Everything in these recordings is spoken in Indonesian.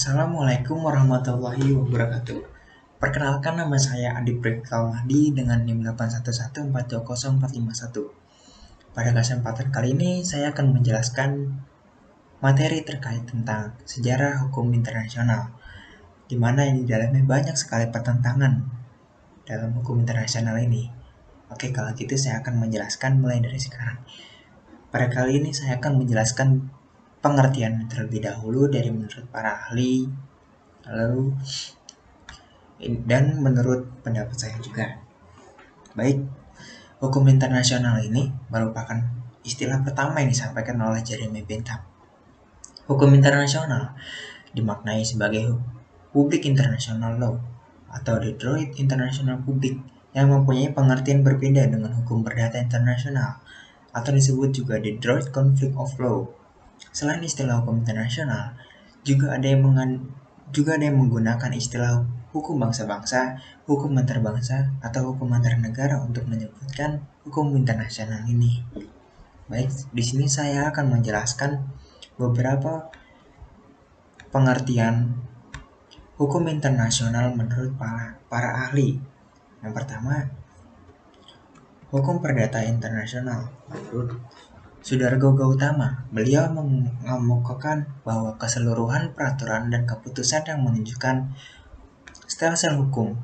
Assalamualaikum warahmatullahi wabarakatuh. Perkenalkan, nama saya Adi Prekal Mahdi dengan NIM 811420451. Pada kesempatan kali ini saya akan menjelaskan materi terkait tentang sejarah hukum internasional, di mana di dalamnya banyak sekali pertentangan dalam hukum internasional ini. Oke, kalau gitu saya akan menjelaskan mulai dari sekarang. Pada kali ini saya akan menjelaskan pengertian terlebih dahulu dari menurut para ahli, lalu dan menurut pendapat saya juga. Baik, hukum internasional ini merupakan istilah pertama yang disampaikan oleh Jeremy Bentham. Hukum internasional dimaknai sebagai public international law atau Detroit International Public yang mempunyai pengertian berbeda dengan hukum perdata internasional atau disebut juga Detroit Conflict of Law. Selain istilah hukum internasional, juga ada yang menggunakan istilah hukum bangsa-bangsa, hukum antar bangsa, atau hukum antar negara untuk menyebutkan hukum internasional ini. Baik, di sini saya akan menjelaskan beberapa pengertian hukum internasional menurut para ahli. Yang pertama, hukum perdata internasional menurut Sudargo Gautama. Beliau mengemukakan bahwa keseluruhan peraturan dan keputusan yang menunjukkan stelsel hukum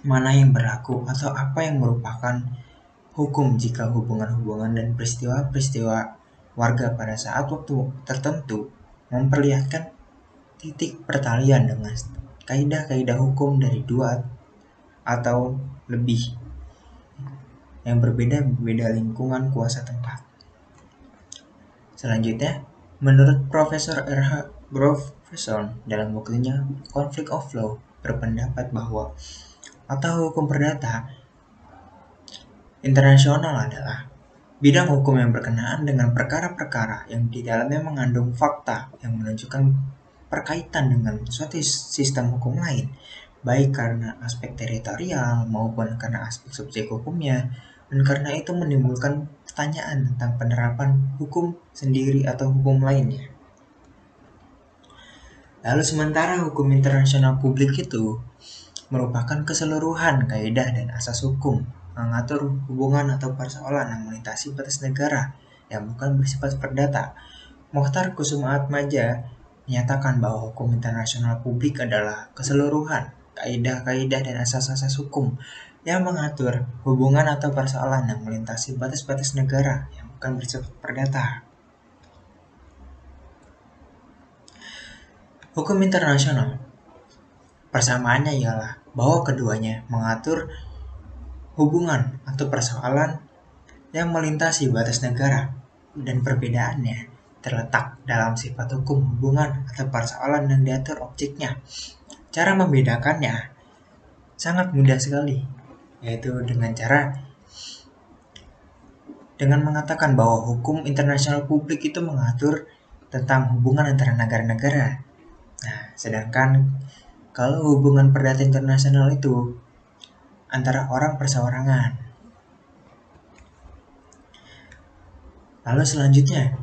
mana yang berlaku atau apa yang merupakan hukum jika hubungan-hubungan dan peristiwa-peristiwa warga pada saat waktu tertentu memperlihatkan titik pertalian dengan kaidah-kaidah hukum dari dua atau lebih yang berbeda lingkungan kuasa tempat. Selanjutnya, menurut Profesor R.H. Grofson dalam bukunya Conflict of Law berpendapat bahwa atau hukum perdata internasional adalah bidang hukum yang berkenaan dengan perkara-perkara yang di dalamnya mengandung fakta yang menunjukkan perkaitan dengan suatu sistem hukum lain, baik karena aspek teritorial maupun karena aspek subjek hukumnya, dan karena itu menimbulkan pertanyaan tentang penerapan hukum sendiri atau hukum lainnya. Lalu sementara hukum internasional publik itu merupakan keseluruhan kaidah dan asas hukum mengatur hubungan atau persoalan yang melintasi batas negara yang bukan bersifat perdata. Mokhtar Kusumaatmadja menyatakan bahwa hukum internasional publik adalah keseluruhan kaidah-kaidah dan asas-asas hukum yang mengatur hubungan atau persoalan yang melintasi batas-batas negara yang bukan bersifat perdata. Hukum internasional persamaannya ialah bahwa keduanya mengatur hubungan atau persoalan yang melintasi batas negara, dan perbedaannya terletak dalam sifat hukum hubungan atau persoalan yang diatur objeknya. Cara membedakannya sangat mudah sekali, yaitu dengan mengatakan bahwa hukum internasional publik itu mengatur tentang hubungan antara negara-negara. Nah, sedangkan kalau hubungan perdata internasional itu antara orang perseorangan. Lalu selanjutnya,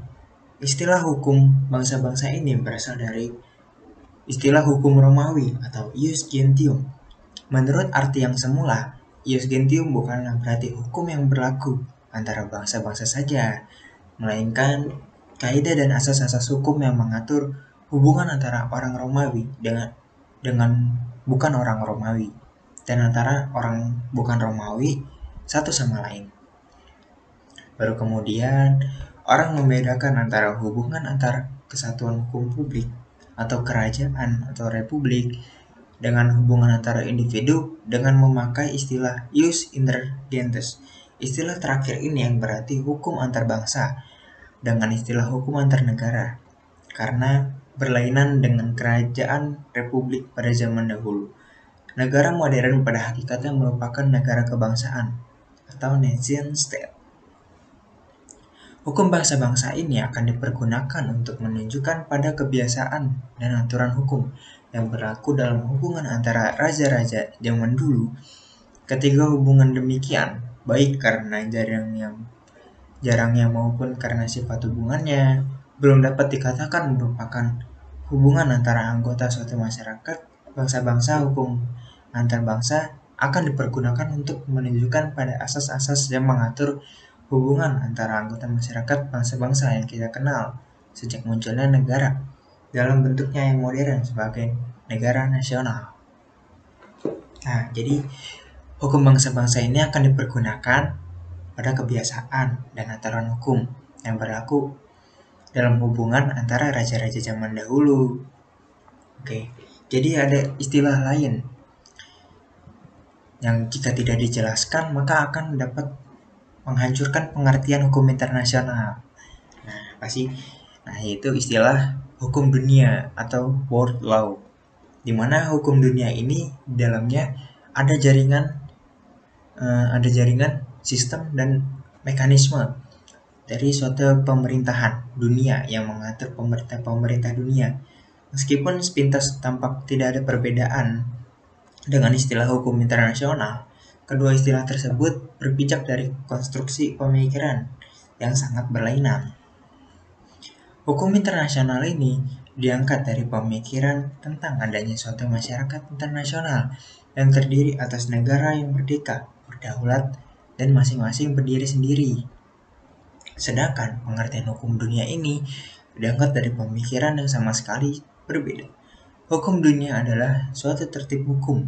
istilah hukum bangsa-bangsa ini berasal dari istilah hukum Romawi atau ius gentium. Menurut arti yang semula, ius gentium bukanlah berarti hukum yang berlaku antara bangsa-bangsa saja, melainkan kaidah dan asas-asas hukum yang mengatur hubungan antara orang Romawi dengan bukan orang Romawi, dan antara orang bukan Romawi satu sama lain. Baru kemudian orang membedakan antara hubungan antara kesatuan hukum publik atau kerajaan atau republik dengan hubungan antara individu dengan memakai istilah ius inter gentes. Istilah terakhir ini yang berarti hukum antar bangsa dengan istilah hukum antar negara, karena berlainan dengan kerajaan republik pada zaman dahulu. Negara modern pada hakikatnya merupakan negara kebangsaan atau nation state. Hukum bangsa-bangsa ini akan dipergunakan untuk menunjukkan pada kebiasaan dan aturan hukum yang berlaku dalam hubungan antara raja-raja zaman dulu. Ketiga hubungan demikian, baik karena jarangnya maupun karena sifat hubungannya, belum dapat dikatakan merupakan hubungan antara anggota suatu masyarakat, bangsa-bangsa, hukum antar bangsa akan dipergunakan untuk menunjukkan pada asas-asas yang mengatur hubungan antara anggota masyarakat bangsa-bangsa yang kita kenal sejak munculnya negara dalam bentuknya yang modern sebagai negara nasional. Nah, jadi hukum bangsa-bangsa ini akan dipergunakan pada kebiasaan dan aturan hukum yang berlaku dalam hubungan antara raja-raja zaman dahulu. Oke, jadi ada istilah lain yang jika tidak dijelaskan maka akan dapat menghancurkan pengertian hukum internasional. Nah, pasti yaitu istilah hukum dunia atau world law. Di mana hukum dunia ini di dalamnya ada jaringan sistem dan mekanisme dari suatu pemerintahan dunia yang mengatur pemerintah dunia. Meskipun sepintas tampak tidak ada perbedaan dengan istilah hukum internasional, kedua istilah tersebut berpijak dari konstruksi pemikiran yang sangat berlainan. Hukum internasional ini diangkat dari pemikiran tentang adanya suatu masyarakat internasional yang terdiri atas negara yang merdeka, berdaulat, dan masing-masing berdiri sendiri. Sedangkan pengertian hukum dunia ini diangkat dari pemikiran yang sama sekali berbeda. Hukum dunia adalah suatu tertib hukum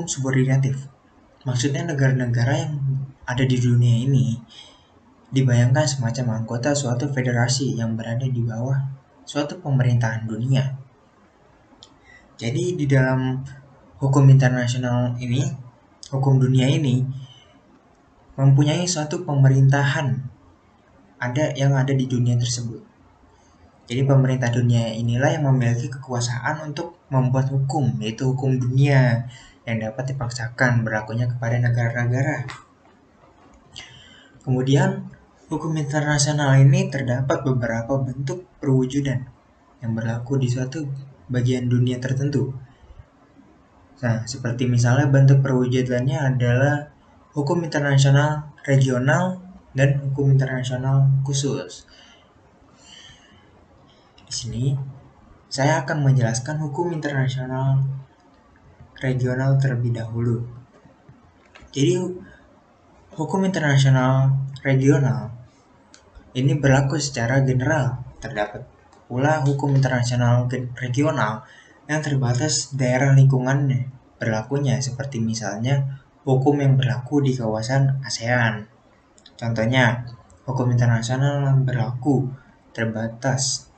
subordinatif. Maksudnya negara-negara yang ada di dunia ini dibayangkan semacam anggota suatu federasi yang berada di bawah suatu pemerintahan dunia. Jadi di dalam hukum internasional ini, hukum dunia ini mempunyai suatu pemerintahan yang ada di dunia tersebut. Jadi pemerintah dunia inilah yang memiliki kekuasaan untuk membuat hukum, yaitu hukum dunia yang dapat dipaksakan berlakunya kepada negara-negara. Kemudian, hukum internasional ini terdapat beberapa bentuk perwujudan yang berlaku di suatu bagian dunia tertentu. Nah, seperti misalnya bentuk perwujudannya adalah hukum internasional regional dan hukum internasional khusus. Di sini, saya akan menjelaskan hukum internasional regional terlebih dahulu. Jadi, hukum internasional regional ini berlaku secara general. Terdapat pula hukum internasional regional yang terbatas daerah lingkungannya berlakunya, seperti misalnya hukum yang berlaku di kawasan ASEAN. Contohnya, hukum internasional yang berlaku terbatas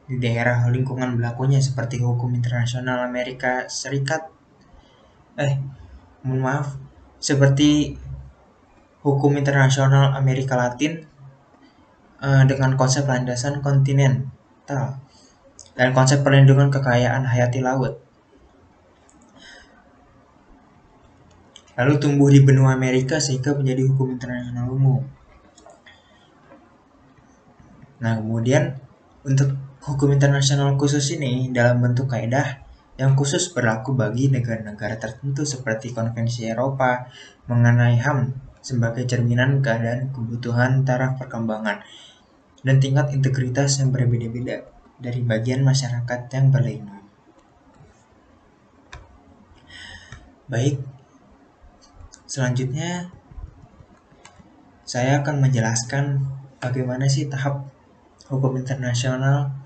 di daerah lingkungan berlakunya seperti hukum internasional Amerika Serikat. Seperti hukum internasional Amerika Latin dengan konsep landasan kontinental dan konsep perlindungan kekayaan hayati laut. Lalu tumbuh di benua Amerika sehingga menjadi hukum internasional umum. Nah, kemudian untuk hukum internasional khusus ini dalam bentuk kaidah yang khusus berlaku bagi negara-negara tertentu seperti Konvensi Eropa mengenai HAM sebagai cerminan keadaan kebutuhan taraf perkembangan dan tingkat integritas yang berbeda-beda dari bagian masyarakat yang berlainan. Baik, selanjutnya saya akan menjelaskan bagaimana sih tahap hukum internasional,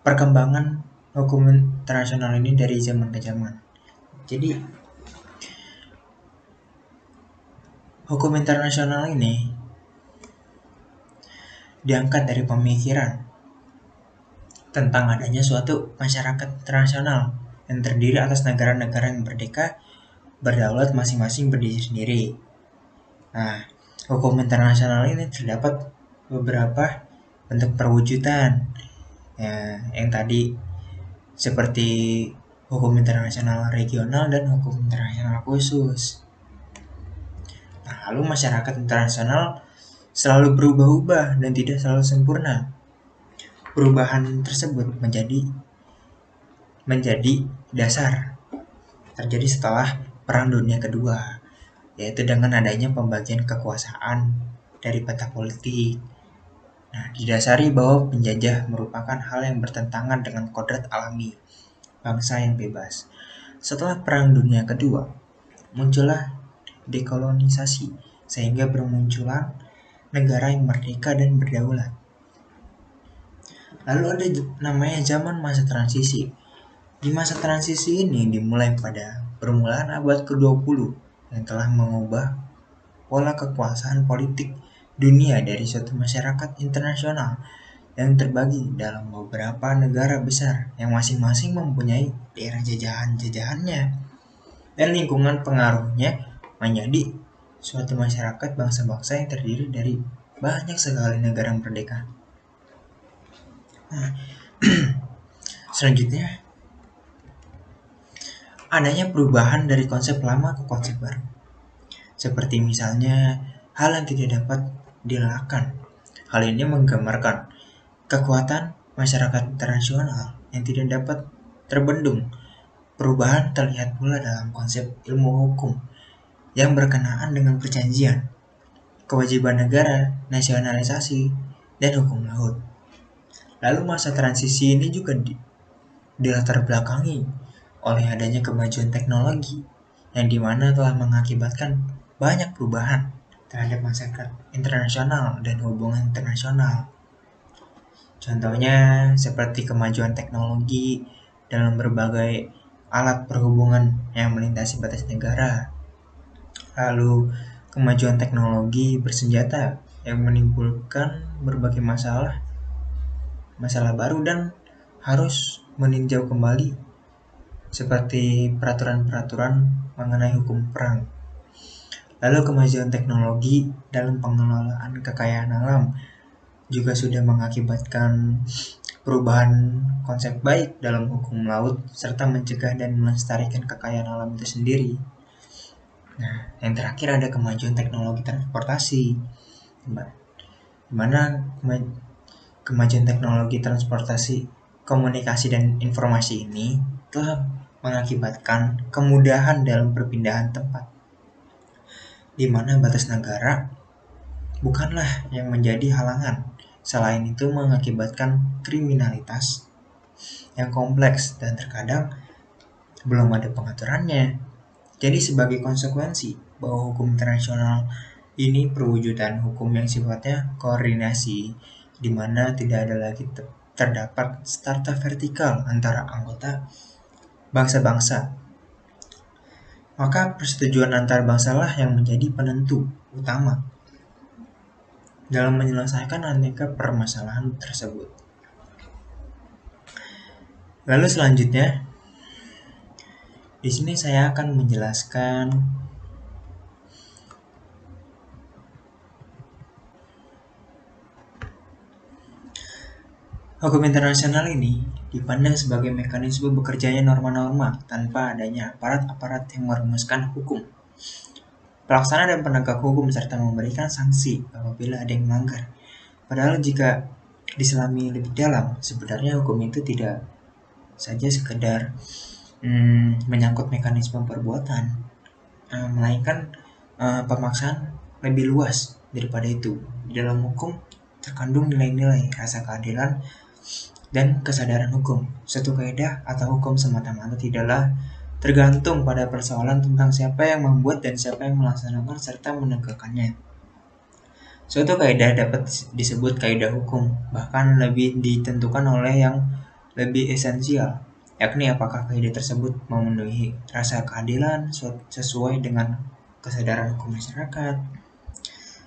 perkembangan hukum internasional ini dari zaman ke zaman. Jadi, hukum internasional ini diangkat dari pemikiran tentang adanya suatu masyarakat internasional yang terdiri atas negara-negara yang merdeka, berdaulat, masing-masing berdiri sendiri. Nah, hukum internasional ini terdapat beberapa bentuk perwujudan ya, yang tadi seperti hukum internasional regional dan hukum internasional khusus. Nah, lalu masyarakat internasional selalu berubah-ubah dan tidak selalu sempurna. Perubahan tersebut menjadi dasar terjadi setelah Perang Dunia Kedua, yaitu dengan adanya pembagian kekuasaan dari peta politik. Nah, didasari bahwa penjajah merupakan hal yang bertentangan dengan kodrat alami bangsa yang bebas. Setelah Perang Dunia Kedua, muncullah dekolonisasi, sehingga bermunculan negara yang merdeka dan berdaulat. Lalu ada namanya zaman masa transisi. Di masa transisi ini dimulai pada permulaan abad ke-20 yang telah mengubah pola kekuasaan politik dunia dari suatu masyarakat internasional yang terbagi dalam beberapa negara besar yang masing-masing mempunyai daerah jajahan-jajahannya dan lingkungan pengaruhnya menjadi suatu masyarakat bangsa-bangsa yang terdiri dari banyak sekali negara merdeka. Nah, selanjutnya adanya perubahan dari konsep lama ke konsep baru. Seperti misalnya hal yang tidak dapat dielakkan. Hal ini menggambarkan kekuatan masyarakat internasional yang tidak dapat terbendung. Perubahan terlihat pula dalam konsep ilmu hukum yang berkenaan dengan perjanjian, kewajiban negara, nasionalisasi, dan hukum laut. Lalu masa transisi ini juga dilatar belakangi oleh adanya kemajuan teknologi yang dimana telah mengakibatkan banyak perubahan terhadap masyarakat internasional dan hubungan internasional. Contohnya seperti kemajuan teknologi dalam berbagai alat perhubungan yang melintasi batas negara. Lalu kemajuan teknologi bersenjata yang menimbulkan berbagai masalah baru dan harus meninjau kembali seperti peraturan-peraturan mengenai hukum perang. Lalu kemajuan teknologi dalam pengelolaan kekayaan alam juga sudah mengakibatkan perubahan konsep baik dalam hukum laut serta mencegah dan melestarikan kekayaan alam itu sendiri. Nah, yang terakhir ada kemajuan teknologi transportasi, di mana kemajuan teknologi transportasi, komunikasi dan informasi ini telah mengakibatkan kemudahan dalam perpindahan tempat, di mana batas negara bukanlah yang menjadi halangan. Selain itu mengakibatkan kriminalitas yang kompleks dan terkadang belum ada pengaturannya. Jadi sebagai konsekuensi bahwa hukum internasional ini perwujudan hukum yang sifatnya koordinasi, di mana tidak ada lagi terdapat strata vertikal antara anggota bangsa-bangsa. Maka persetujuan antar bangsalah yang menjadi penentu utama dalam menyelesaikan aneka permasalahan tersebut. Lalu selanjutnya, di sini saya akan menjelaskan hukum internasional ini dipandang sebagai mekanisme bekerjanya norma-norma tanpa adanya aparat-aparat yang merumuskan hukum, pelaksana dan penegak hukum serta memberikan sanksi apabila ada yang melanggar. Padahal jika diselami lebih dalam, sebenarnya hukum itu tidak saja sekedar menyangkut mekanisme perbuatan, melainkan pemaksaan lebih luas daripada itu. Di dalam hukum terkandung nilai-nilai rasa keadilan dan kesadaran hukum. Suatu kaidah atau hukum semata-mata tidaklah tergantung pada persoalan tentang siapa yang membuat dan siapa yang melaksanakan serta menegakkannya. Suatu kaidah dapat disebut kaidah hukum, bahkan lebih ditentukan oleh yang lebih esensial, yakni apakah kaidah tersebut memenuhi rasa keadilan sesuai dengan kesadaran hukum masyarakat.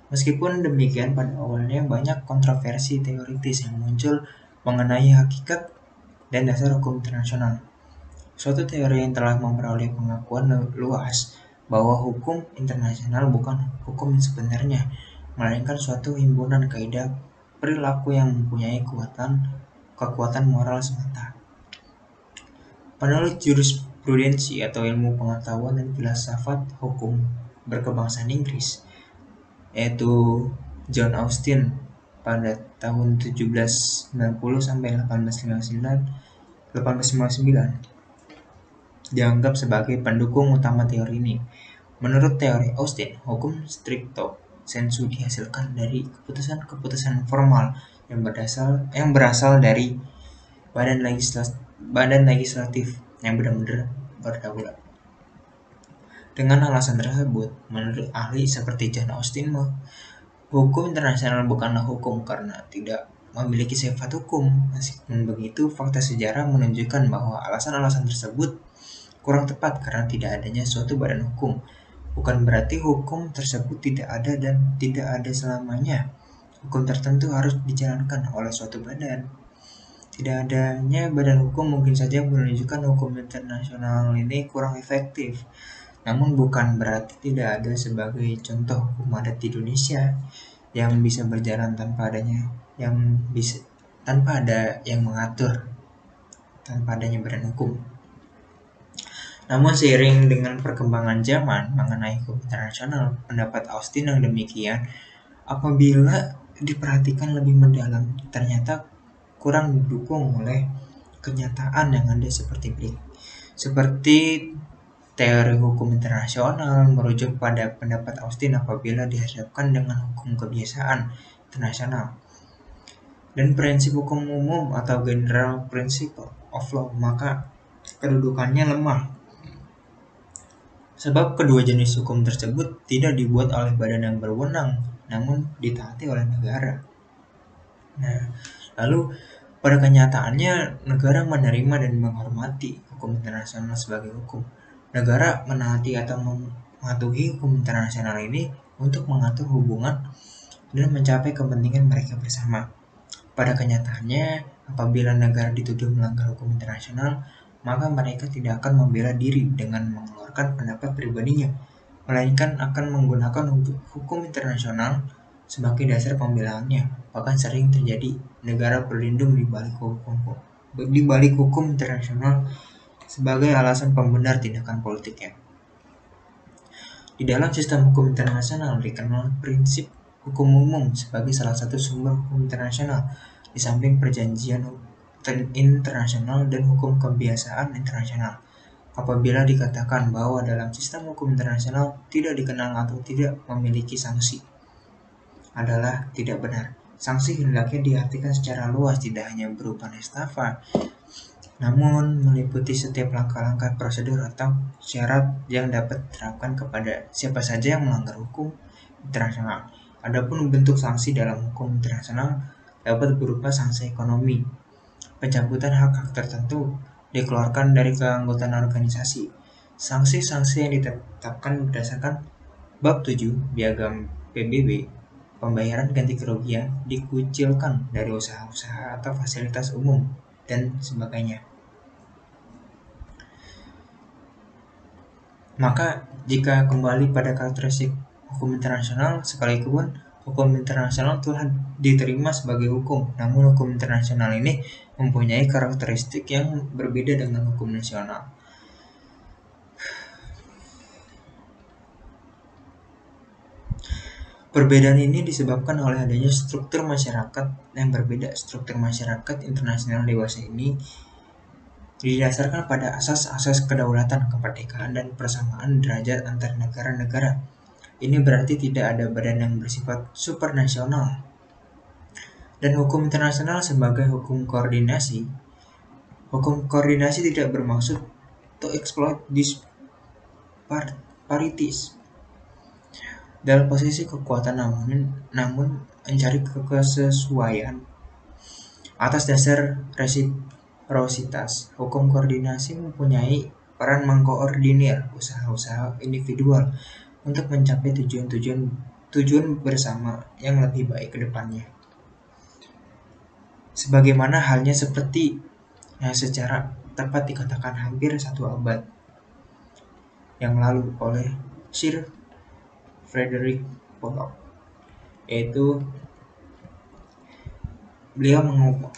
Meskipun demikian, pada awalnya banyak kontroversi teoritis yang muncul mengenai hakikat dan dasar hukum internasional. Suatu teori yang telah memperoleh pengakuan luas bahwa hukum internasional bukan hukum yang sebenarnya, melainkan suatu himpunan kaidah perilaku yang mempunyai kekuatan moral semata. Penulis jurisprudensi atau ilmu pengetahuan dan filsafat hukum berkebangsaan Inggris, yaitu John Austin pada tahun 1790 sampai 1859 dianggap sebagai pendukung utama teori ini. Menurut teori Austin, hukum stricto sensu dihasilkan dari keputusan-keputusan formal yang berasal dari badan legislatif yang benar-benar berdaulat. Dengan alasan tersebut, menurut ahli seperti John Austin, hukum internasional bukanlah hukum karena tidak memiliki sifat hukum. Meskipun begitu, fakta sejarah menunjukkan bahwa alasan-alasan tersebut kurang tepat karena tidak adanya suatu badan hukum. Bukan berarti hukum tersebut tidak ada dan tidak ada selamanya. Hukum tertentu harus dijalankan oleh suatu badan. Tidak adanya badan hukum mungkin saja menunjukkan hukum internasional ini kurang efektif. Namun bukan berarti tidak ada sebagai contoh hukum adat di Indonesia yang bisa berjalan tanpa ada yang mengatur, tanpa adanya badan hukum. Namun seiring dengan perkembangan zaman mengenai hukum internasional, pendapat Austin yang demikian apabila diperhatikan lebih mendalam ternyata kurang didukung oleh kenyataan yang ada seperti teori hukum internasional merujuk pada pendapat Austin apabila dihadapkan dengan hukum kebiasaan internasional dan prinsip hukum umum atau general principle of law, maka kedudukannya lemah. Sebab kedua jenis hukum tersebut tidak dibuat oleh badan yang berwenang, namun ditaati oleh negara. Nah, lalu pada kenyataannya negara menerima dan menghormati hukum internasional sebagai hukum. Negara menaati atau mematuhi hukum internasional ini untuk mengatur hubungan dan mencapai kepentingan mereka bersama. Pada kenyataannya, apabila negara dituduh melanggar hukum internasional, maka mereka tidak akan membela diri dengan mengeluarkan pendapat pribadinya, melainkan akan menggunakan hukum internasional sebagai dasar pembelaannya. Bahkan sering terjadi negara berlindung di balik hukum internasional sebagai alasan pembenar tindakan politiknya. Di dalam sistem hukum internasional dikenal prinsip hukum umum sebagai salah satu sumber hukum internasional, di samping perjanjian internasional dan hukum kebiasaan internasional. Apabila dikatakan bahwa dalam sistem hukum internasional tidak dikenal atau tidak memiliki sanksi, adalah tidak benar. Sanksi hendaknya diartikan secara luas, tidak hanya berupa nestapa, namun meliputi setiap langkah-langkah prosedur atau syarat yang dapat diterapkan kepada siapa saja yang melanggar hukum internasional. Adapun bentuk sanksi dalam hukum internasional dapat berupa sanksi ekonomi, pencabutan hak-hak tertentu, dikeluarkan dari keanggotaan organisasi. Sanksi-sanksi yang ditetapkan berdasarkan bab 7 Piagam PBB, pembayaran ganti kerugian, dikucilkan dari usaha-usaha atau fasilitas umum, dan sebagainya. Maka jika kembali pada karakteristik hukum internasional, sekalipun hukum internasional telah diterima sebagai hukum, namun hukum internasional ini mempunyai karakteristik yang berbeda dengan hukum nasional. Perbedaan ini disebabkan oleh adanya struktur masyarakat yang berbeda. Struktur masyarakat internasional dewasa ini didasarkan pada asas-asas kedaulatan, kemerdekaan, dan persamaan derajat antar negara-negara. Ini berarti tidak ada badan yang bersifat supranasional. Dan hukum internasional sebagai hukum koordinasi. Hukum koordinasi tidak bermaksud to exploit disparities dalam posisi kekuatan, namun mencari kesesuaian atas dasar resiprositas. Hukum koordinasi mempunyai peran mengkoordinir usaha-usaha individual untuk mencapai tujuan bersama yang lebih baik ke depannya. Sebagaimana halnya seperti yang secara tepat dikatakan hampir 1 abad yang lalu oleh Sir Frederick Pollock, yaitu beliau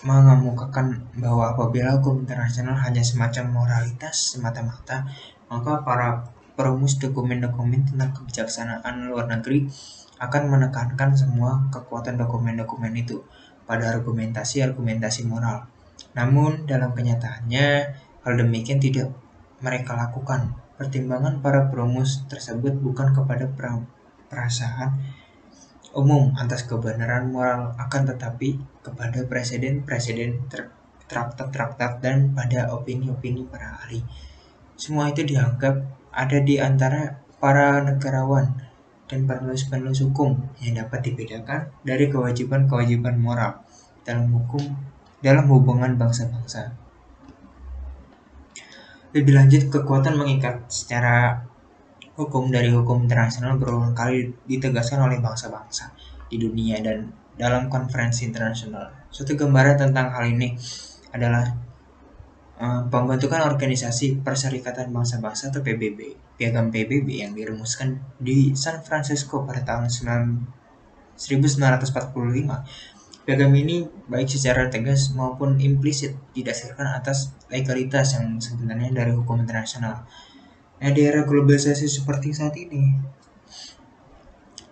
mengemukakan bahwa apabila hukum internasional hanya semacam moralitas semata-mata, maka para perumus dokumen-dokumen tentang kebijaksanaan luar negeri akan menekankan semua kekuatan dokumen-dokumen itu pada argumentasi moral. Namun dalam kenyataannya hal demikian tidak mereka lakukan. Pertimbangan para perumus tersebut bukan kepada perasaan umum atas kebenaran moral, akan tetapi kepada presiden-presiden, traktat-traktat, dan pada opini-opini para ahli. Semua itu dianggap ada di antara para negarawan dan penulis-penulis hukum yang dapat dibedakan dari kewajiban-kewajiban moral dalam hubungan bangsa-bangsa. Lebih lanjut, kekuatan mengikat secara hukum dari hukum internasional berulang kali ditegaskan oleh bangsa-bangsa di dunia dan dalam konferensi internasional. Suatu gambaran tentang hal ini adalah pembentukan Organisasi Perserikatan Bangsa-Bangsa atau PBB, Piagam PBB yang dirumuskan di San Francisco pada tahun 1945. Piagam ini baik secara tegas maupun implisit didasarkan atas legalitas yang sebenarnya dari hukum internasional. Nah, di era globalisasi seperti saat ini,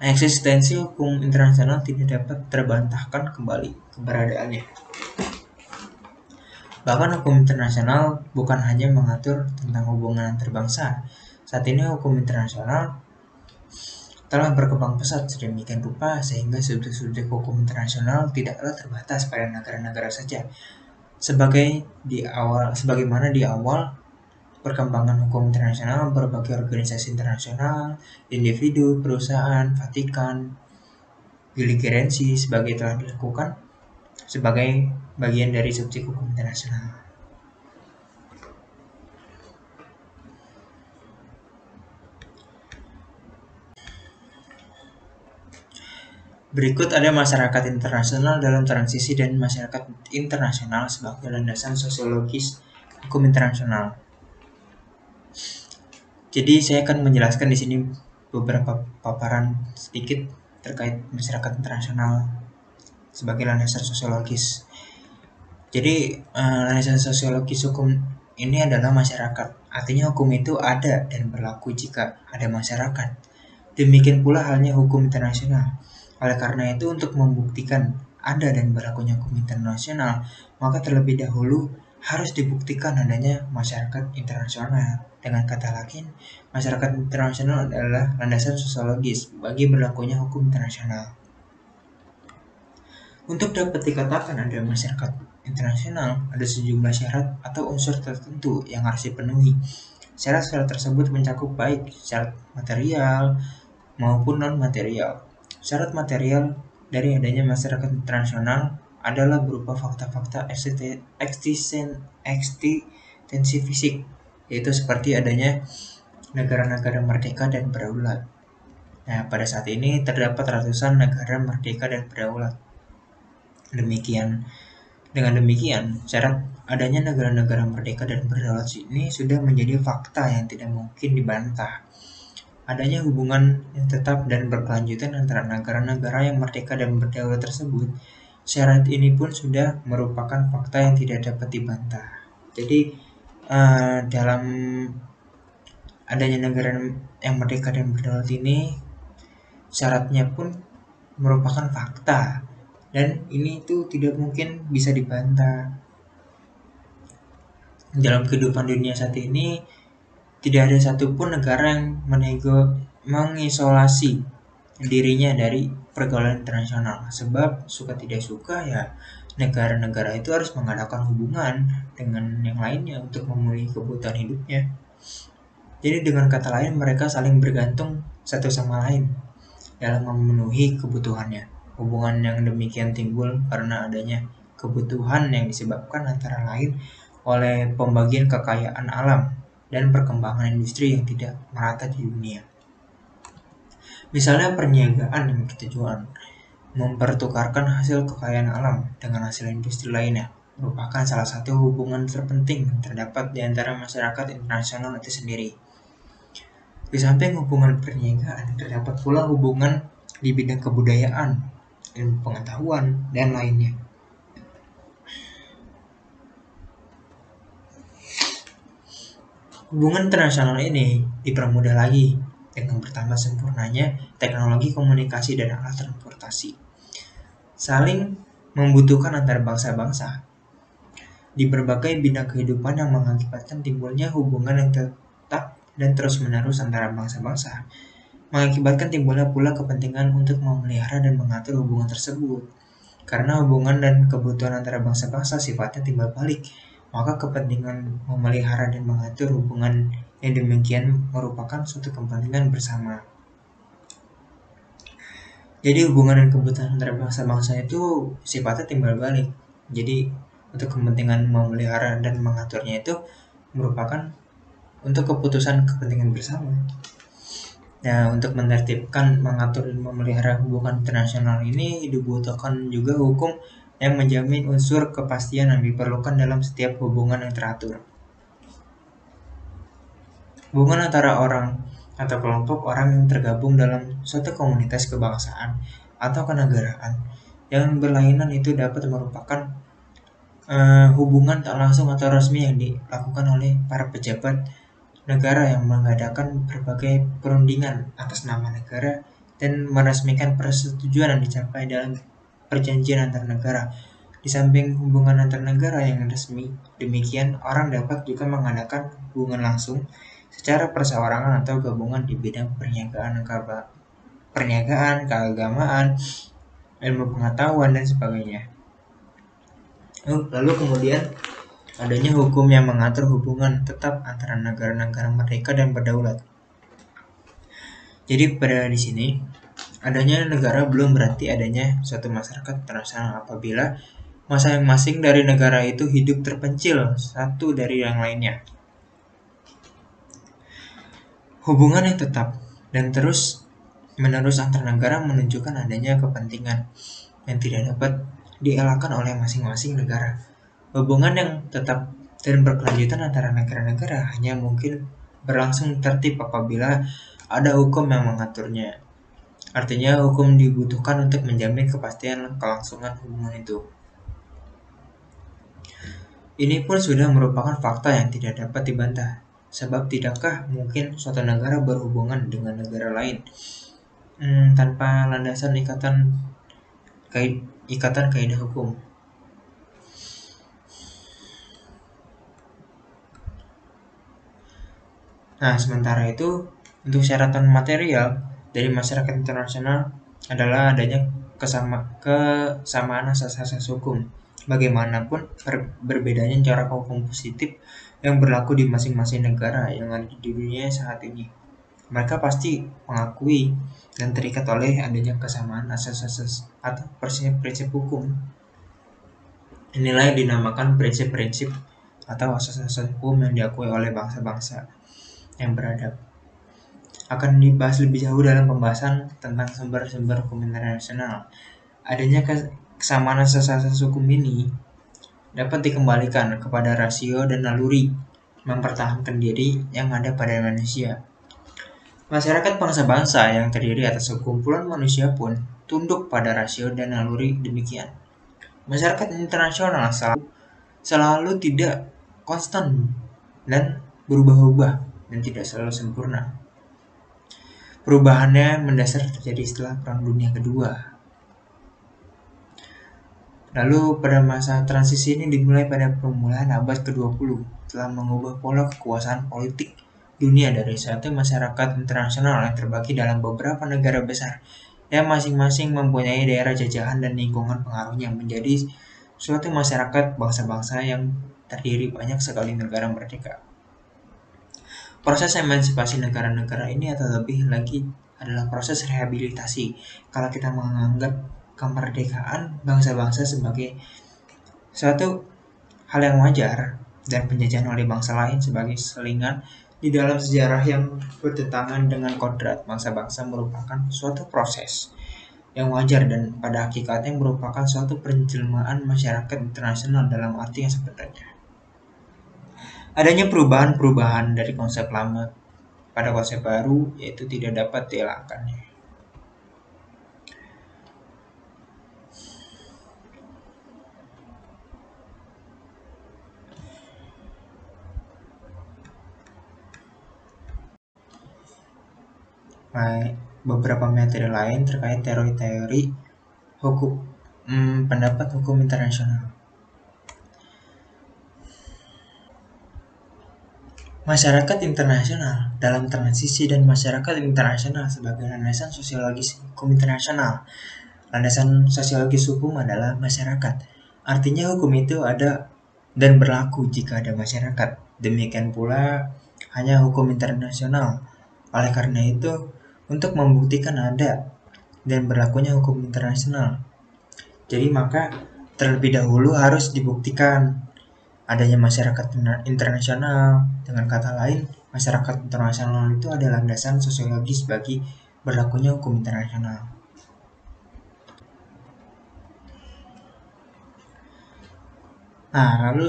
eksistensi hukum internasional tidak dapat terbantahkan kembali keberadaannya. Bahkan hukum internasional bukan hanya mengatur tentang hubungan antar bangsa. Saat ini hukum internasional telah berkembang pesat sedemikian rupa sehingga subjek-subjek hukum internasional tidaklah terbatas pada negara-negara saja. Sebagaimana di awal perkembangan hukum internasional, berbagai organisasi internasional, individu, perusahaan, Vatikan, Biligerensi sebagai telah dilakukan sebagai bagian dari subjek hukum internasional. Berikut ada masyarakat internasional dalam transisi dan masyarakat internasional sebagai landasan sosiologis hukum internasional. Jadi saya akan menjelaskan di sini beberapa paparan sedikit terkait masyarakat internasional sebagai landasan sosiologis. Jadi landasan sosiologis hukum ini adalah masyarakat. Artinya hukum itu ada dan berlaku jika ada masyarakat. Demikian pula halnya hukum internasional. Oleh karena itu, untuk membuktikan ada dan berlakunya hukum internasional, maka terlebih dahulu harus dibuktikan adanya masyarakat internasional. Dengan kata lain, masyarakat internasional adalah landasan sosiologis bagi berlakunya hukum internasional. Untuk dapat dikatakan ada masyarakat internasional, ada sejumlah syarat atau unsur tertentu yang harus dipenuhi. Syarat-syarat tersebut mencakup baik syarat material maupun non-material. Syarat material dari adanya masyarakat internasional adalah berupa fakta-fakta eksistensi fisik, yaitu seperti adanya negara-negara merdeka dan berdaulat. Nah, pada saat ini terdapat ratusan negara merdeka dan berdaulat. Dengan demikian, syarat adanya negara-negara merdeka dan berdaulat ini sudah menjadi fakta yang tidak mungkin dibantah. Adanya hubungan yang tetap dan berkelanjutan antara negara-negara yang merdeka dan berdaulat tersebut, syarat ini pun sudah merupakan fakta yang tidak dapat dibantah. Jadi dalam adanya negara yang merdeka dan berdaulat ini, syaratnya pun merupakan fakta dan ini itu tidak mungkin bisa dibantah. Dalam kehidupan dunia saat ini, tidak ada satupun negara yang mengisolasi dirinya dari pergaulan internasional. Sebab suka tidak suka ya negara-negara itu harus mengadakan hubungan dengan yang lainnya untuk memenuhi kebutuhan hidupnya. Jadi dengan kata lain, mereka saling bergantung satu sama lain dalam memenuhi kebutuhannya. Hubungan yang demikian timbul karena adanya kebutuhan yang disebabkan antara lain oleh pembagian kekayaan alam dan perkembangan industri yang tidak merata di dunia. Misalnya perniagaan yang bertujuan mempertukarkan hasil kekayaan alam dengan hasil industri lainnya merupakan salah satu hubungan terpenting yang terdapat di antara masyarakat internasional itu sendiri. Di samping hubungan perniagaan, terdapat pula hubungan di bidang kebudayaan, ilmu pengetahuan, dan lainnya. Hubungan internasional ini dipermudah lagi dengan bertambah sempurnanya teknologi komunikasi dan alat transportasi. Saling membutuhkan antar bangsa-bangsa di berbagai bidang kehidupan yang mengakibatkan timbulnya hubungan yang tetap dan terus-menerus antara bangsa-bangsa. mengakibatkan timbulnya pula kepentingan untuk memelihara dan mengatur hubungan tersebut. Karena hubungan dan kebutuhan antara bangsa-bangsa sifatnya timbal balik, maka kepentingan memelihara dan mengatur hubungan yang demikian merupakan suatu kepentingan bersama. Jadi hubungan dan kebutuhan antara bangsa-bangsa itu sifatnya timbal balik. Jadi untuk kepentingan memelihara dan mengaturnya itu merupakan untuk keputusan kepentingan bersama. Nah, untuk menertibkan, mengatur, dan memelihara hubungan internasional ini dibutuhkan juga hukum yang menjamin unsur kepastian yang diperlukan dalam setiap hubungan yang teratur. Hubungan antara orang atau kelompok orang yang tergabung dalam suatu komunitas kebangsaan atau kenegaraan yang berlainan itu dapat merupakan hubungan tak langsung atau resmi yang dilakukan oleh para pejabat negara yang mengadakan berbagai perundingan atas nama negara dan meresmikan persetujuan yang dicapai dalam perjanjian antar negara. Di samping hubungan antar negara yang resmi, demikian orang dapat juga mengadakan hubungan langsung secara perseorangan atau gabungan di bidang perniagaan, keagamaan, ilmu pengetahuan, dan sebagainya. Lalu kemudian adanya hukum yang mengatur hubungan tetap antara negara-negara merdeka dan berdaulat. Jadi pada di sini adanya negara belum berarti adanya suatu masyarakat internasional apabila masing-masing dari negara itu hidup terpencil satu dari yang lainnya. Hubungan yang tetap dan terus-menerus antar negara menunjukkan adanya kepentingan yang tidak dapat dielakkan oleh masing-masing negara. Hubungan yang tetap dan berkelanjutan antara negara-negara hanya mungkin berlangsung tertib apabila ada hukum yang mengaturnya. Artinya hukum dibutuhkan untuk menjamin kepastian kelangsungan hubungan itu. Ini pun sudah merupakan fakta yang tidak dapat dibantah. Sebab tidakkah mungkin suatu negara berhubungan dengan negara lain tanpa landasan ikatan kaidah hukum. Nah, sementara itu untuk syaratan material dari masyarakat internasional adalah adanya kesamaan asas-asas hukum. Bagaimanapun berbedanya corak hukum positif yang berlaku di masing-masing negara yang ada di dunia saat ini. Mereka pasti mengakui dan terikat oleh adanya kesamaan asas-asas atau prinsip-prinsip hukum. Inilah yang dinamakan prinsip-prinsip atau asas-asas hukum yang diakui oleh bangsa-bangsa yang beradab. Akan dibahas lebih jauh dalam pembahasan tentang sumber-sumber hukum internasional. Adanya kesamaan asas-asas hukum ini dapat dikembalikan kepada rasio dan naluri mempertahankan diri yang ada pada manusia. Masyarakat bangsa-bangsa yang terdiri atas sekumpulan manusia pun tunduk pada rasio dan naluri demikian. Masyarakat internasional selalu tidak konstan dan berubah-ubah dan tidak selalu sempurna. Perubahannya mendasar terjadi setelah Perang Dunia Kedua. Lalu pada masa transisi ini dimulai pada permulaan abad ke-20 telah mengubah pola kekuasaan politik dunia dari satu masyarakat internasional yang terbagi dalam beberapa negara besar yang masing-masing mempunyai daerah jajahan dan lingkungan pengaruhnya menjadi suatu masyarakat bangsa-bangsa yang terdiri banyak sekali negara merdeka. Proses emansipasi negara-negara ini atau lebih lagi adalah proses rehabilitasi kalau kita menganggap kemerdekaan bangsa-bangsa sebagai suatu hal yang wajar dan penjajahan oleh bangsa lain sebagai selingan di dalam sejarah yang bertentangan dengan kodrat bangsa-bangsa merupakan suatu proses yang wajar dan pada hakikatnya merupakan suatu penjelmaan masyarakat internasional dalam arti yang sebenarnya. Adanya perubahan-perubahan dari konsep lama pada konsep baru yaitu tidak dapat dielakkannya. Beberapa materi lain terkait teori-teori hukum pendapat hukum internasional. Masyarakat internasional dalam transisi dan masyarakat internasional sebagai landasan sosiologis hukum internasional. Landasan sosiologis hukum adalah masyarakat. Artinya hukum itu ada dan berlaku jika ada masyarakat. Demikian pula hanya hukum internasional. Oleh karena itu, untuk membuktikan ada dan berlakunya hukum internasional, jadi maka terlebih dahulu harus dibuktikan adanya masyarakat internasional. Dengan kata lain, masyarakat internasional itu adalah landasan sosiologis bagi berlakunya hukum internasional. Nah, lalu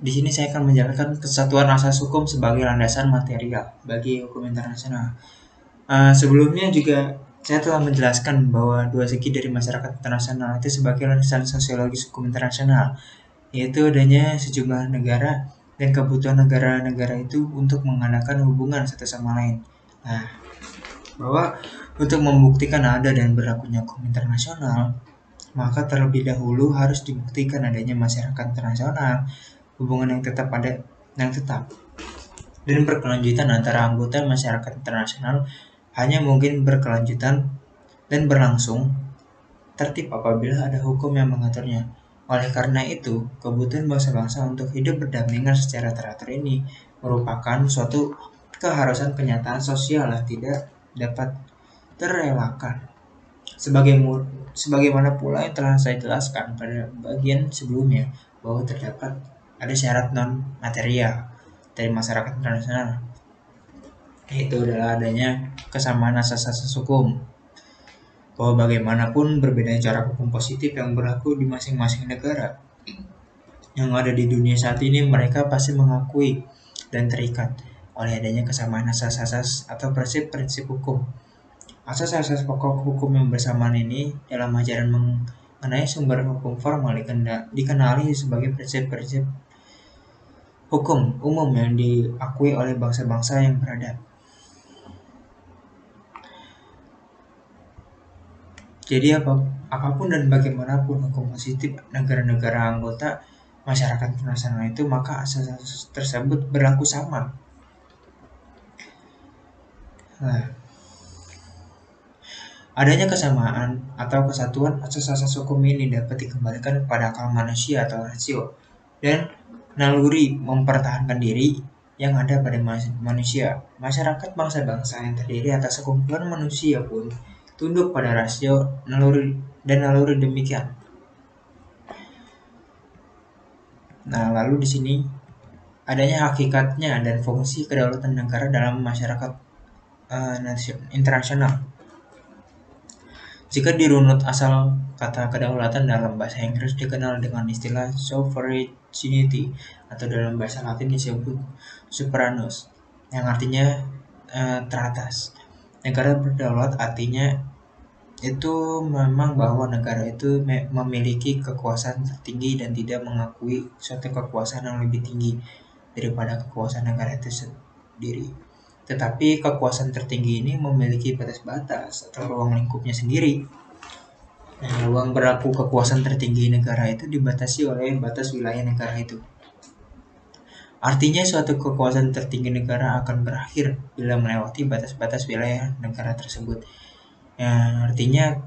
di sini saya akan menjelaskan kesatuan asas hukum sebagai landasan material bagi hukum internasional. Sebelumnya juga saya telah menjelaskan bahwa dua segi dari masyarakat internasional itu sebagai landasan sosiologis hukum internasional, yaitu adanya sejumlah negara dan kebutuhan negara-negara itu untuk mengadakan hubungan satu sama lain. Nah, bahwa untuk membuktikan ada dan berlakunya hukum internasional, maka terlebih dahulu harus dibuktikan adanya masyarakat internasional, hubungan yang tetap dan berkelanjutan antara anggota masyarakat internasional hanya mungkin berkelanjutan dan berlangsung tertib apabila ada hukum yang mengaturnya. Oleh karena itu, kebutuhan bangsa-bangsa untuk hidup berdampingan secara teratur ini merupakan suatu keharusan kenyataan sosial yang tidak dapat terelakkan. Sebagaimana pula yang telah saya jelaskan pada bagian sebelumnya, bahwa terdapat ada syarat non material dari masyarakat internasional, yaitu adalah adanya kesamaan asas-asas hukum, bahwa bagaimanapun berbeda cara hukum positif yang berlaku di masing-masing negara yang ada di dunia saat ini, mereka pasti mengakui dan terikat oleh adanya kesamaan asas-asas atau prinsip-prinsip hukum. Asas-asas pokok hukum yang bersamaan ini dalam ajaran mengenai sumber hukum formal dikenali sebagai prinsip-prinsip hukum umum yang diakui oleh bangsa-bangsa yang beradab. Jadi apapun dan bagaimanapun hukum positif negara-negara anggota masyarakat internasional itu, maka asas-asas tersebut berlaku sama. Nah, adanya kesamaan atau kesatuan asas-asas hukum ini dapat dikembalikan kepada akal manusia atau rasio dan naluri mempertahankan diri yang ada pada manusia. Masyarakat bangsa-bangsa yang terdiri atas sekumpulan manusia pun tunduk pada rasio naluri demikian. Nah, lalu di sini adanya hakikatnya dan fungsi kedaulatan negara dalam masyarakat internasional. Jika dirunut asal kata kedaulatan dalam bahasa Inggris dikenal dengan istilah sovereignty, atau dalam bahasa Latin disebut sovereignus, yang artinya teratas. Negara berdaulat artinya itu memang bahwa negara itu memiliki kekuasaan tertinggi dan tidak mengakui suatu kekuasaan yang lebih tinggi daripada kekuasaan negara itu sendiri. Tetapi kekuasaan tertinggi ini memiliki batas-batas atau ruang lingkupnya sendiri. Nah, ruang berlaku kekuasaan tertinggi negara itu dibatasi oleh batas wilayah negara itu. Artinya suatu kekuasaan tertinggi negara akan berakhir bila melewati batas-batas wilayah negara tersebut. Artinya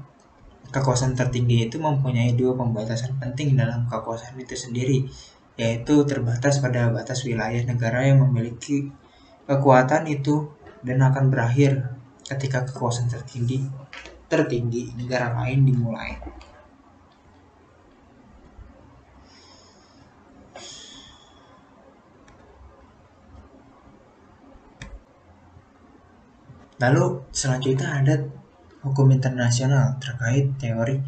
kekuasaan tertinggi itu mempunyai dua pembatasan penting dalam kekuasaan itu sendiri, yaitu terbatas pada batas wilayah negara yang memiliki kekuatan itu dan akan berakhir ketika kekuasaan tertinggi negara lain dimulai. Lalu selanjutnya ada hukum internasional terkait teori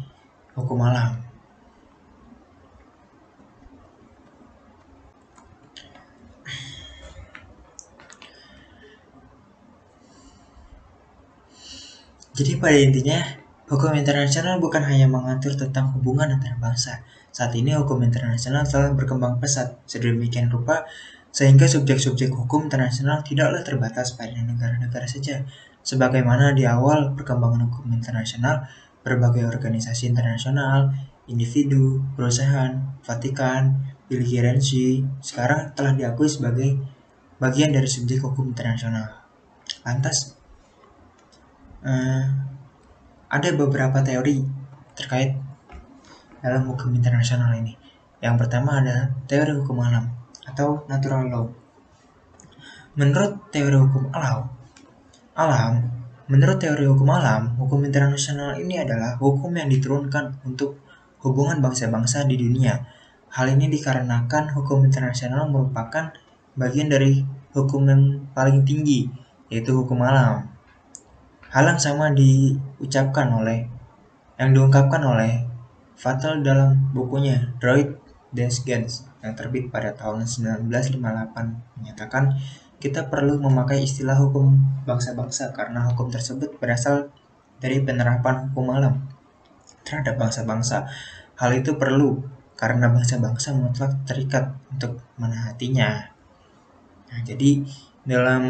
hukum alam. Jadi pada intinya, hukum internasional bukan hanya mengatur tentang hubungan antar bangsa. Saat ini hukum internasional telah berkembang pesat sedemikian rupa sehingga subjek-subjek hukum internasional tidaklah terbatas pada negara-negara saja. Sebagaimana di awal perkembangan hukum internasional, berbagai organisasi internasional, individu, perusahaan, Vatikan, Bill Gerency sekarang telah diakui sebagai bagian dari subjek hukum internasional. Lantas, ada beberapa teori terkait dalam hukum internasional ini. Yang pertama ada teori hukum alam atau natural law. Menurut teori hukum hukum internasional ini adalah hukum yang diturunkan untuk hubungan bangsa-bangsa di dunia. Hal ini dikarenakan hukum internasional merupakan bagian dari hukum yang paling tinggi, yaitu hukum alam. Hal yang sama diungkapkan oleh Vattel dalam bukunya Droit des Gens yang terbit pada tahun 1958 menyatakan kita perlu memakai istilah hukum bangsa-bangsa karena hukum tersebut berasal dari penerapan hukum alam terhadap bangsa-bangsa. Hal itu perlu karena bangsa-bangsa mutlak terikat untuk menaatinya. Nah, jadi dalam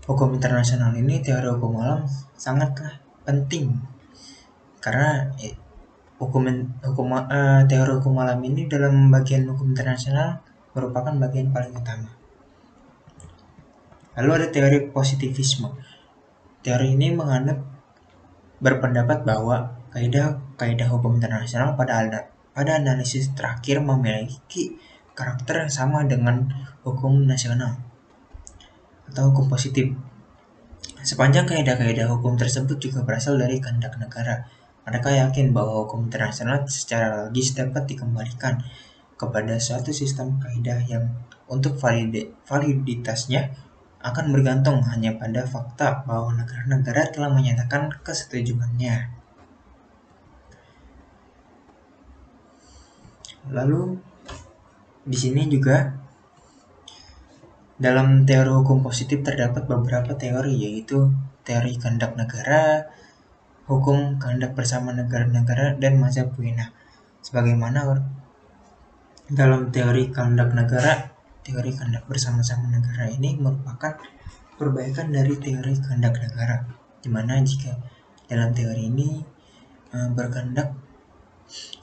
hukum internasional ini teori hukum alam sangatlah penting karena teori hukum alam ini dalam bagian hukum internasional merupakan bagian paling utama. Lalu ada teori positivisme. Teori ini berpendapat bahwa kaidah hukum internasional pada analisis terakhir memiliki karakter yang sama dengan hukum nasional atau hukum positif. Sepanjang kaidah-kaidah hukum tersebut juga berasal dari kehendak negara, mereka yakin bahwa hukum internasional secara logis dapat dikembalikan kepada suatu sistem kaidah yang untuk validitasnya akan bergantung hanya pada fakta bahwa negara-negara telah menyatakan kesetujuannya. Lalu di sini juga dalam teori hukum positif terdapat beberapa teori, yaitu teori kehendak negara, hukum kehendak bersama negara-negara, dan mazhab Wiener. Sebagaimana dalam teori kehendak bersama-sama negara ini merupakan perbaikan dari teori kehendak negara, di mana jika dalam teori ini berkehendak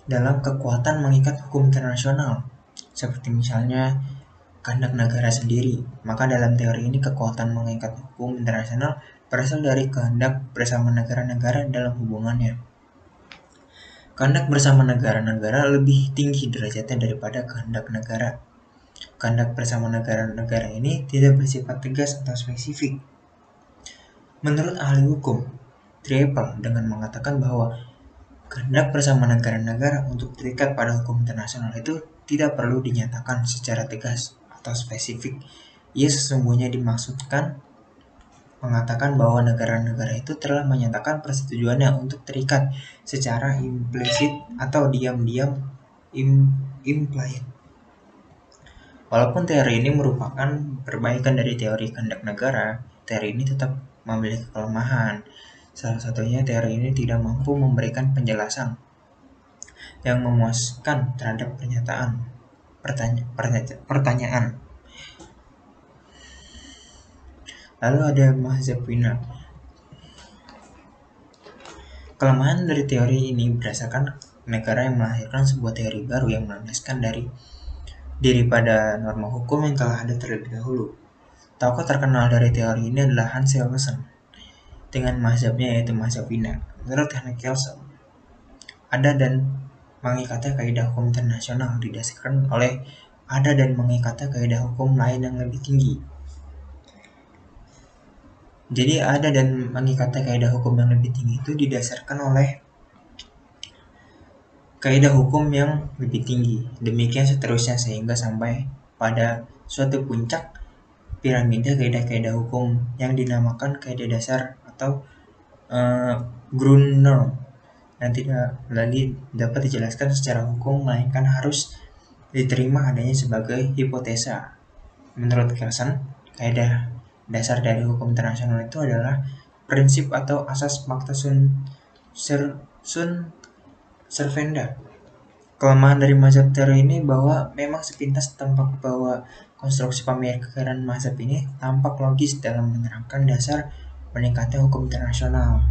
dalam kekuatan mengikat hukum internasional, seperti misalnya kehendak negara sendiri, maka dalam teori ini kekuatan mengikat hukum internasional berasal dari kehendak bersama negara-negara dalam hubungannya. Kehendak bersama negara-negara lebih tinggi derajatnya daripada kehendak negara. Kehendak bersama negara-negara ini tidak bersifat tegas atau spesifik. Menurut ahli hukum, Triepel dengan mengatakan bahwa kehendak bersama negara-negara untuk terikat pada hukum internasional itu tidak perlu dinyatakan secara tegas atau spesifik. Ia sesungguhnya mengatakan bahwa negara-negara itu telah menyatakan persetujuannya untuk terikat secara implisit atau diam-diam implied. Walaupun teori ini merupakan perbaikan dari teori kehendak negara, teori ini tetap memiliki kelemahan. Salah satunya teori ini tidak mampu memberikan penjelasan yang memuaskan terhadap pertanyaan. Lalu ada mazhab Wiener. Kelemahan dari teori ini berdasarkan negara yang melahirkan sebuah teori baru yang melandaskan diri pada norma hukum yang telah ada terlebih dahulu. Tokoh terkenal dari teori ini adalah Hans Kelsen dengan mazhabnya yaitu mazhab Wiener. Menurut Hans Kelsen, ada dan mengikatnya kaidah hukum internasional didasarkan oleh ada dan mengikatnya kaidah hukum lain yang lebih tinggi. Jadi ada dan mengikatnya kaidah hukum yang lebih tinggi itu didasarkan oleh kaidah hukum yang lebih tinggi. Demikian seterusnya sehingga sampai pada suatu puncak piramida kaidah-kaidah hukum yang dinamakan kaidah dasar atau Grundnorm yang tidak lagi dapat dijelaskan secara hukum melainkan harus diterima adanya sebagai hipotesa. Menurut Kelsen, kaidah dasar dari hukum internasional itu adalah prinsip atau asas pacta sunt servanda. Kelemahan dari mazhab teori ini bahwa memang sepintas tampak bahwa konstruksi pemikiran mazhab ini tampak logis dalam menerangkan dasar meningkatnya hukum internasional.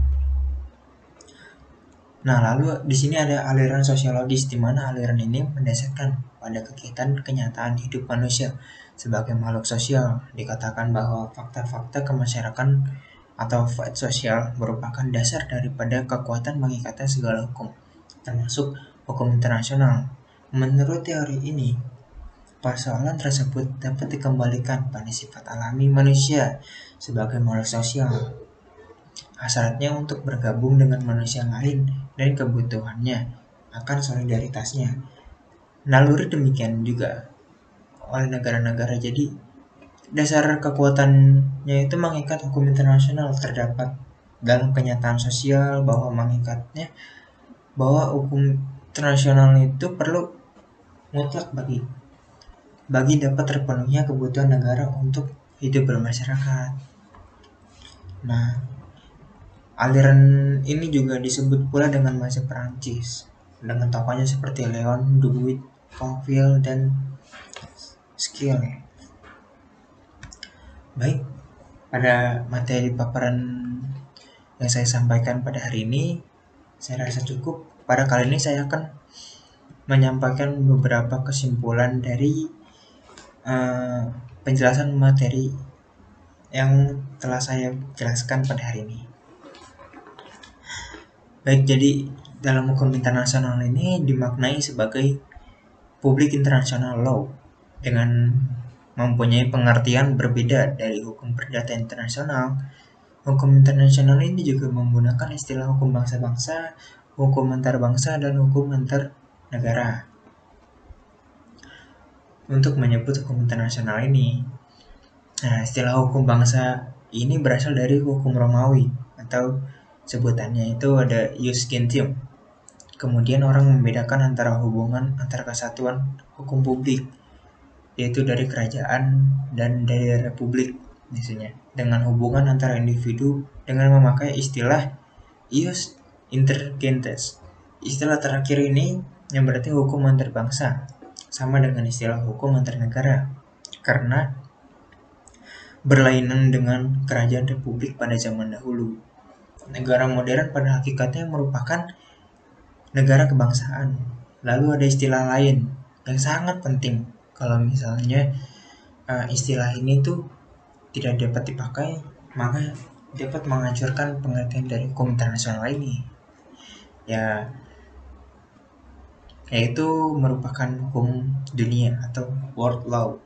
Nah, lalu di sini ada aliran sosiologis, di mana aliran ini mendasarkan pada kegiatan kenyataan hidup manusia sebagai makhluk sosial. Dikatakan bahwa fakta-fakta kemasyarakatan atau fact sosial merupakan dasar daripada kekuatan mengikatnya segala hukum, termasuk hukum internasional. Menurut teori ini, persoalan tersebut dapat dikembalikan pada sifat alami manusia sebagai makhluk sosial, hasratnya untuk bergabung dengan manusia lain dan kebutuhannya akan solidaritasnya. Naluri demikian juga oleh negara-negara. Jadi dasar kekuatannya itu mengikat hukum internasional terdapat dalam kenyataan sosial bahwa mengikatnya bahwa hukum internasional itu perlu mutlak bagi dapat terpenuhinya kebutuhan negara untuk hidup bermasyarakat. Nah, aliran ini juga disebut pula dengan mazhab Perancis, dengan tokohnya seperti Leon Duguid, Tocqueville, dan Skill. Baik, pada materi paparan yang saya sampaikan pada hari ini, saya rasa cukup. Pada kali ini saya akan menyampaikan beberapa kesimpulan dari penjelasan materi yang telah saya jelaskan pada hari ini. Baik, jadi dalam hukum internasional ini dimaknai sebagai public international law dengan mempunyai pengertian berbeda dari hukum perdata internasional. Hukum internasional ini juga menggunakan istilah hukum bangsa-bangsa, hukum antar bangsa, dan hukum antar negara untuk menyebut hukum internasional ini. Nah, istilah hukum bangsa ini berasal dari hukum Romawi atau sebutannya itu ada ius gentium. Kemudian orang membedakan antara hubungan antara kesatuan hukum publik, yaitu dari kerajaan dan dari republik misalnya, dengan hubungan antara individu dengan memakai istilah ius inter gentes. Istilah terakhir ini yang berarti hukum antar bangsa, sama dengan istilah hukum antar negara, karena berlainan dengan kerajaan republik pada zaman dahulu. Negara modern pada hakikatnya merupakan negara kebangsaan. Lalu ada istilah lain yang sangat penting kalau misalnya istilah ini tuh tidak dapat dipakai, maka dapat menghancurkan pengertian dari hukum internasional ini. Yaitu merupakan hukum dunia atau world law.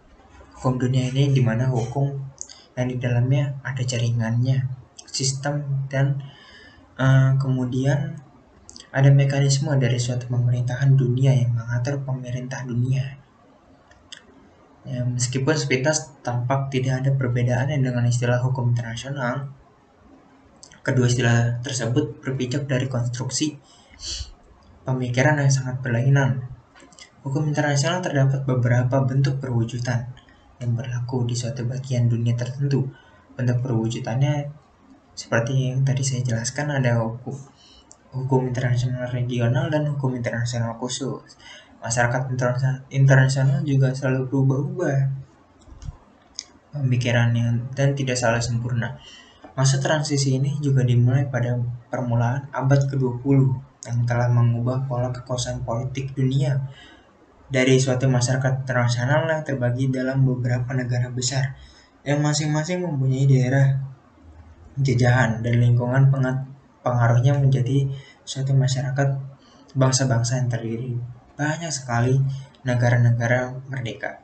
Hukum dunia ini dimana hukum yang di dalamnya ada jaringannya, sistem, dan kemudian ada mekanisme dari suatu pemerintahan dunia yang mengatur pemerintah dunia. Ya, meskipun sepintas tampak tidak ada perbedaan dengan istilah hukum internasional, kedua istilah tersebut berpijak dari konstruksi pemikiran yang sangat berlainan. Hukum internasional terdapat beberapa bentuk perwujudan yang berlaku di suatu bagian dunia tertentu. Bentuk perwujudannya seperti yang tadi saya jelaskan, ada hukum internasional regional dan hukum internasional khusus. Masyarakat internasional juga selalu berubah-ubah pemikirannya dan tidak selalu sempurna. Masa transisi ini juga dimulai pada permulaan abad ke-20 yang telah mengubah pola kekuasaan politik dunia dari suatu masyarakat internasional yang terbagi dalam beberapa negara besar yang masing-masing mempunyai daerah jajahan dan lingkungan pengaruhnya menjadi suatu masyarakat bangsa-bangsa yang terdiri banyak sekali negara-negara merdeka.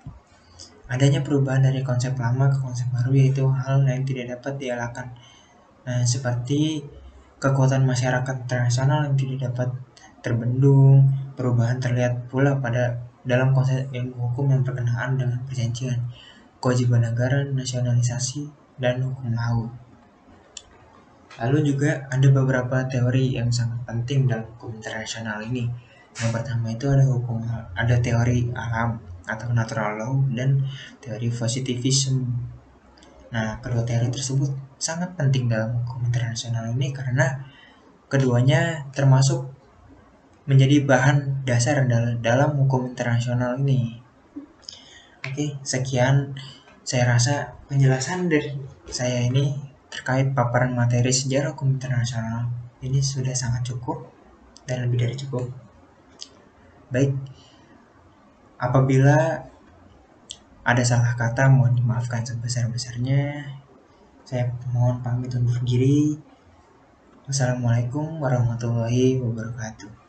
Adanya perubahan dari konsep lama ke konsep baru yaitu hal yang tidak dapat dielakkan. Seperti kekuatan masyarakat internasional yang tidak dapat terbendung. Perubahan terlihat pula pada dalam konsep ilmu hukum yang berkenaan dengan perjanjian, kewajiban negara, nasionalisasi, dan hukum laut. Lalu juga ada beberapa teori yang sangat penting dalam hukum internasional ini. Yang pertama itu ada teori alam atau natural law dan teori positivism. Nah, kedua teori tersebut sangat penting dalam hukum internasional ini karena keduanya termasuk menjadi bahan dasar dalam hukum internasional ini. Oke, sekian saya rasa penjelasan dari saya ini terkait paparan materi sejarah hukum internasional ini sudah sangat cukup. dan lebih dari cukup. Baik, apabila ada salah kata mohon dimaafkan sebesar-besarnya. Saya mohon pamit undur diri. Wassalamualaikum warahmatullahi wabarakatuh.